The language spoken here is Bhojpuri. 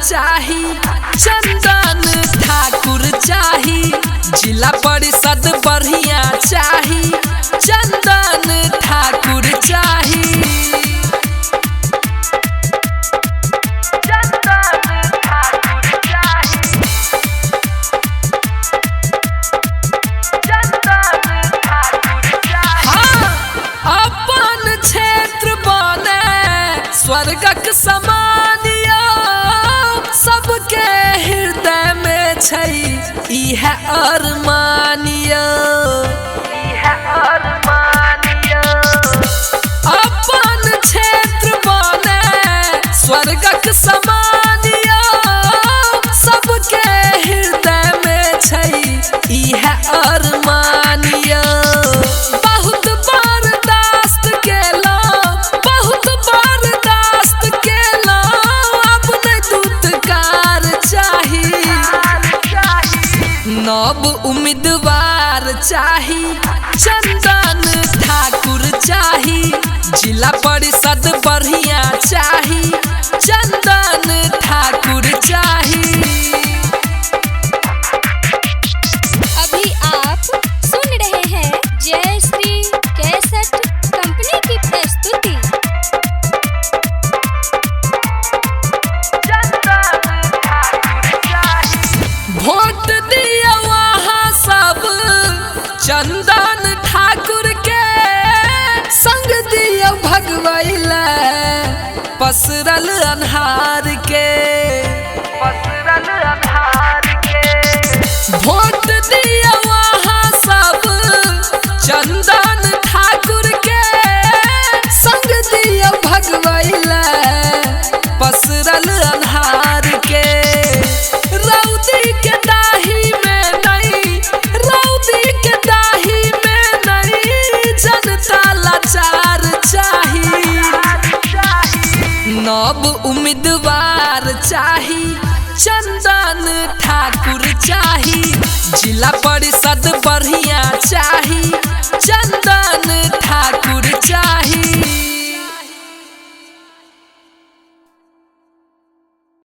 चाही, चंदन ठाकुर चाही, जिला परिषद बढ़िया चाही, चंदन ठाकुर चाही। स्वर्गक समानिया सबके हृदय में छई, इहे अरमानिया अपन क्षेत्र बने स्वर्गक समानिया सबके हृदय में छई, इहे अरमानिया। बहुत बर्दाश्त केला, बहुत बर्दाश्त केला, अब नहीं दूतकार चाही, नव उम्मीदवार चाही, चंदन ठाकुर चाही, जिला परिषद बढ़िया चाही, चंदन ठाकुर चाही। अभी आप सुन रहे हैं जय श्री कैसेट कंपनी की प्रस्तुति। वोट दिया वहाँ सब चंदन ठाकुर के, संग दिया भगवैला पसरल अन्हार के, वोट दिया वहाँ सब चंदन ठाकुर के, संग दिया भगवैला पसरल अन्हार के। रौदी के दाही में नहीं, रौदी के दाही में नहीं, जनता लाचार चाही, नव उम्मीदवार चाही, चंदन ठाकुर चाही, जिला परिषद बढ़िया चाही,